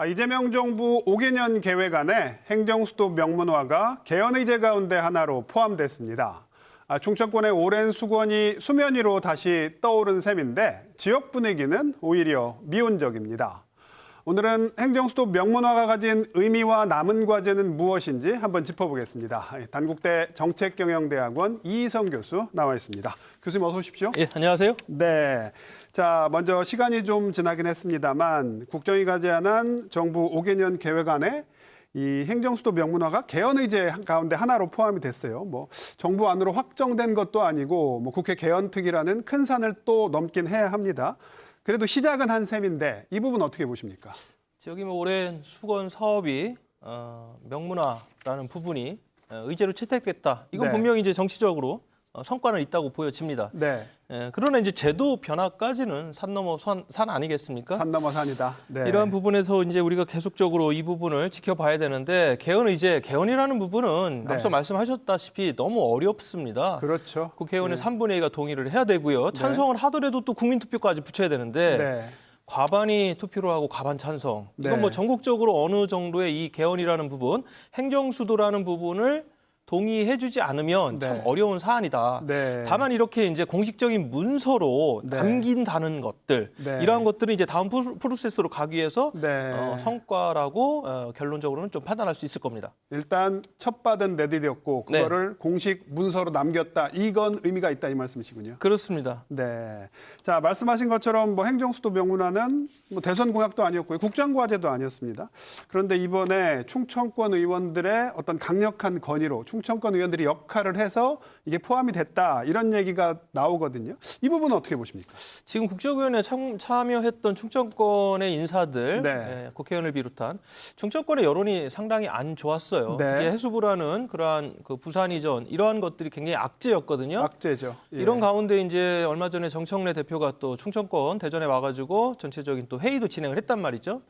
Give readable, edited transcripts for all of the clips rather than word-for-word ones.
이재명 정부 5개년 계획 안에 행정수도 명문화가 개헌의제 가운데 하나로 포함됐습니다. 충청권의 오랜 수건이 수면 위로 다시 떠오른 셈인데 지역 분위기는 오히려 미온적입니다. 오늘은 행정수도 명문화가 가진 의미와 남은 과제는 무엇인지 한번 짚어보겠습니다. 단국대 정책경영대학원 이희성 교수 나와 있습니다. 교수님 어서 오십시오. 예, 안녕하세요. 네. 자, 먼저 시간이 좀 지나긴 했습니다만 국정이 가제안한 정부 5개년 계획 안에 이 행정수도 명문화가 개헌의제 가운데 하나로 포함이 됐어요. 정부 안으로 확정된 것도 아니고 국회 개헌특위라는 큰 산을 또 넘긴 해야 합니다. 그래도 시작은 한 셈인데 이 부분 어떻게 보십니까? 지역이 오랜 수건 사업이 명문화라는 부분이 의제로 채택됐다. 이건 네. 분명히 이제 정치적으로 성과는 있다고 보여집니다. 네. 그러나 이제 제도 변화까지는 산 넘어 산 아니겠습니까? 산 넘어 산이다. 네. 이러한 부분에서 이제 우리가 계속적으로 이 부분을 지켜봐야 되는데 개헌이라는 부분은 네. 앞서 말씀하셨다시피 너무 어렵습니다. 그렇죠. 국회의원의 네. 3분의 2가 동의를 해야 되고요. 찬성을 하더라도 또 국민투표까지 붙여야 되는데 네. 과반이 투표로 하고 과반 찬성. 이건 네. 전국적으로 어느 정도의 이 개헌이라는 부분, 행정수도라는 부분을 동의해주지 않으면 참 네. 어려운 사안이다. 네. 다만 이렇게 이제 공식적인 문서로 네. 남긴다는 것들, 네. 이러한 것들은 이제 다음 프로세스로 가기 위해서 네. 성과라고 결론적으로는 좀 판단할 수 있을 겁니다. 일단 첫 받은 내디뎠고 그거를 공식 문서로 남겼다. 이건 의미가 있다 이 말씀이시군요. 그렇습니다. 네. 자, 말씀하신 것처럼 행정수도 명문화는 대선 공약도 아니었고요. 국정과제도 아니었습니다. 그런데 이번에 충청권 의원들의 어떤 강력한 건의로 충청권 의원들이 역할을 해서 이게 포함이 됐다. 이런 얘기가 나오거든요. 이 부분은 어떻게 보십니까? 지금 국정위원회에 참여했던 충청권의 인사들, 네. 국회의원을 비롯한 충청권의 여론이 상당히 안 좋았어요. 네. 특히 해수부라는 그러한 부산 이전 이러한 것들이 굉장히 악재였거든요. 악재죠. 예. 이런 가운데 이제 얼마 전에 정청래 대표가 또 충청권 대전에 와가지고 전체적인 또 회의도 진행을 했단 말이죠.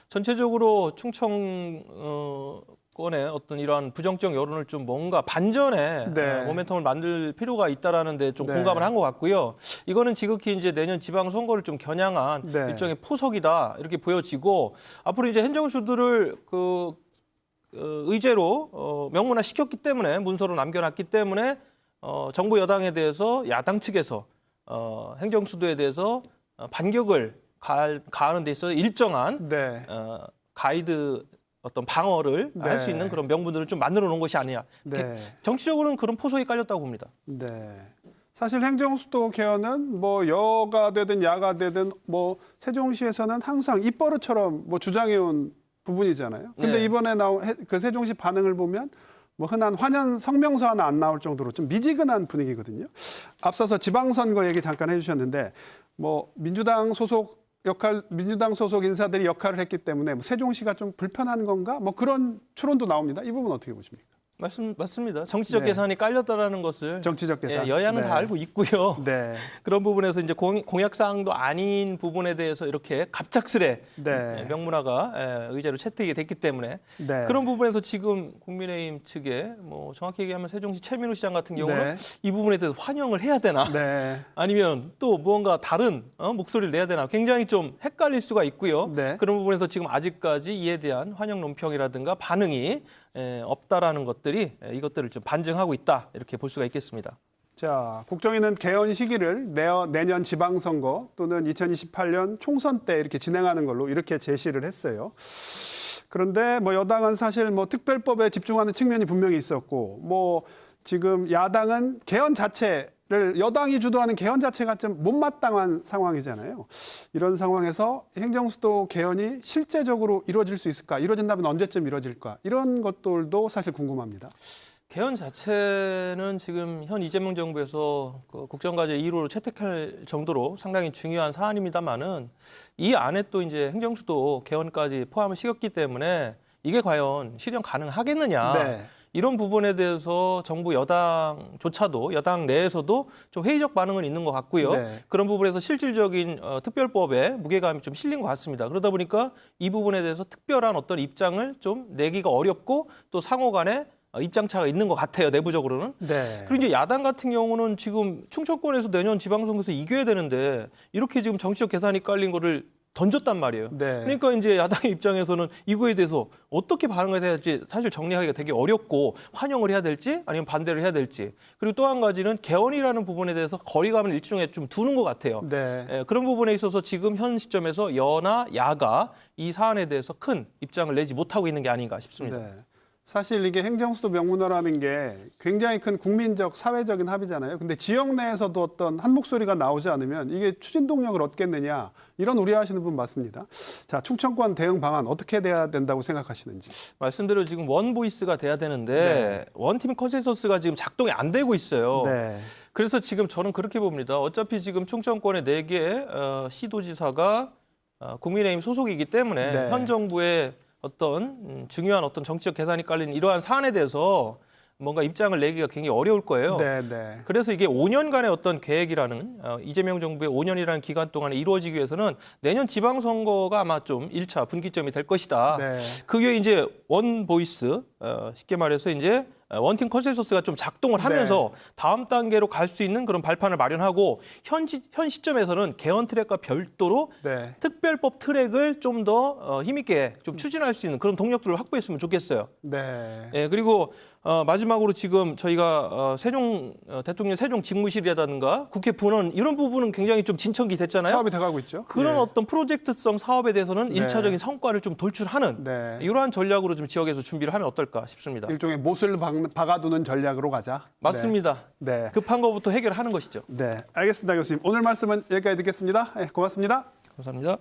전체적으로 충청권의 어떤 이러한 부정적 여론을 좀 뭔가 반전의 네. 모멘텀을 만들 필요가 있다라는 데 좀 네. 공감을 한 것 같고요. 이거는 지극히 이제 내년 지방선거를 좀 겨냥한 네. 일종의 포석이다 이렇게 보여지고 앞으로 이제 행정수도를 의제로 명문화 시켰기 때문에 문서로 남겨놨기 때문에 정부 여당에 대해서 야당 측에서 행정수도에 대해서 반격을 가하는 데 있어서 일정한 네. 가이드 어떤 방어를 네. 할 수 있는 그런 명분들을 좀 만들어 놓은 것이 아니냐. 네. 정치적으로는 그런 포석이 깔렸다고 봅니다. 네. 사실 행정수도 개헌은 여가 되든 야가 되든 세종시에서는 항상 입버릇처럼 주장해온 부분이잖아요. 근데 네. 이번에 나온 그 세종시 반응을 보면 흔한 환연 성명서 하나 안 나올 정도로 좀 미지근한 분위기거든요. 앞서서 지방선거 얘기 잠깐 해주셨는데 민주당 소속 인사들이 역할을 했기 때문에 세종시가 좀 불편한 건가? 그런 추론도 나옵니다. 이 부분 어떻게 보십니까? 맞습니다. 정치적 네. 계산이 깔렸다라는 것을 정치적 계산. 여야는 네. 다 알고 있고요. 네. 그런 부분에서 이제 공약 사항도 아닌 부분에 대해서 이렇게 갑작스레 네. 명문화가 의제로 채택이 됐기 때문에 네. 그런 부분에서 지금 국민의힘 측에 정확히 얘기하면 세종시 최민우 시장 같은 경우는 네. 이 부분에 대해서 환영을 해야 되나 네. 아니면 또 무언가 다른 목소리를 내야 되나 굉장히 좀 헷갈릴 수가 있고요. 네. 그런 부분에서 지금 아직까지 이에 대한 환영 논평이라든가 반응이 없다라는 것들이 이것들을 좀 반증하고 있다 이렇게 볼 수가 있겠습니다. 자, 국정위는 개헌 시기를 내년 지방선거 또는 2028년 총선 때 이렇게 진행하는 걸로 이렇게 제시를 했어요. 그런데 여당은 사실 특별법에 집중하는 측면이 분명히 있었고 지금 야당은 개헌 자체를 여당이 주도하는 개헌 자체가 좀 못마땅한 상황이잖아요. 이런 상황에서 행정수도 개헌이 실제적으로 이루어질 수 있을까? 이루어진다면 언제쯤 이루어질까? 이런 것들도 사실 궁금합니다. 개헌 자체는 지금 현 이재명 정부에서 국정과제 1호로 채택할 정도로 상당히 중요한 사안입니다만은 이 안에 또 이제 행정수도 개헌까지 포함을 시켰기 때문에 이게 과연 실현 가능하겠느냐. 네. 이런 부분에 대해서 정부 여당조차도 여당 내에서도 좀 회의적 반응은 있는 것 같고요. 네. 그런 부분에서 실질적인 특별법에 무게감이 좀 실린 것 같습니다. 그러다 보니까 이 부분에 대해서 특별한 어떤 입장을 좀 내기가 어렵고 또 상호 간에 입장차가 있는 것 같아요. 내부적으로는. 네. 그리고 이제 야당 같은 경우는 지금 충청권에서 내년 지방선거에서 이겨야 되는데 이렇게 지금 정치적 계산이 깔린 거를 던졌단 말이에요. 네. 그러니까 이제 야당의 입장에서는 이거에 대해서 어떻게 반응을 해야 될지 사실 정리하기가 되게 어렵고 환영을 해야 될지 아니면 반대를 해야 될지 그리고 또 한 가지는 개헌이라는 부분에 대해서 거리감을 일종의 좀 두는 것 같아요. 네. 그런 부분에 있어서 지금 현 시점에서 여나 야가 이 사안에 대해서 큰 입장을 내지 못하고 있는 게 아닌가 싶습니다. 네. 사실 이게 행정수도 명문화라는 게 굉장히 큰 국민적, 사회적인 합의잖아요. 근데 지역 내에서도 어떤 한 목소리가 나오지 않으면 이게 추진 동력을 얻겠느냐 이런 우려하시는 분 많습니다. 자, 충청권 대응 방안 어떻게 돼야 된다고 생각하시는지. 말씀대로 지금 원 보이스가 돼야 되는데 네. 원팀 컨센서스가 지금 작동이 안 되고 있어요. 네. 그래서 지금 저는 그렇게 봅니다. 어차피 지금 충청권의 4개 시도지사가 국민의힘 소속이기 때문에 네. 현 정부의 어떤 중요한 어떤 정치적 계산이 깔린 이러한 사안에 대해서 뭔가 입장을 내기가 굉장히 어려울 거예요. 네, 네. 그래서 이게 5년간의 어떤 계획이라는 이재명 정부의 5년이라는 기간 동안에 이루어지기 위해서는 내년 지방선거가 아마 좀 1차 분기점이 될 것이다. 네. 그게 이제 원 보이스 쉽게 말해서 이제 원팀 컨센서스가 좀 작동을 하면서 다음 단계로 갈 수 있는 그런 발판을 마련하고 현 시점에서는 개헌 트랙과 별도로 네. 특별법 트랙을 좀 더 힘있게 좀 추진할 수 있는 그런 동력들을 확보했으면 좋겠어요. 네. 예, 그리고 마지막으로 지금 저희가 대통령 세종 집무실이라든가 국회 분원 이런 부분은 굉장히 좀 진척이 됐잖아요. 사업이 돼가고 있죠. 그런 예. 어떤 프로젝트성 사업에 대해서는 네. 일차적인 성과를 좀 돌출하는 네. 이러한 전략으로 좀 지역에서 준비를 하면 어떨까 싶습니다. 일종의 못을 박아두는 전략으로 가자. 맞습니다. 네. 급한 것부터 해결하는 것이죠. 네. 알겠습니다, 교수님. 오늘 말씀은 여기까지 듣겠습니다. 네, 고맙습니다. 감사합니다.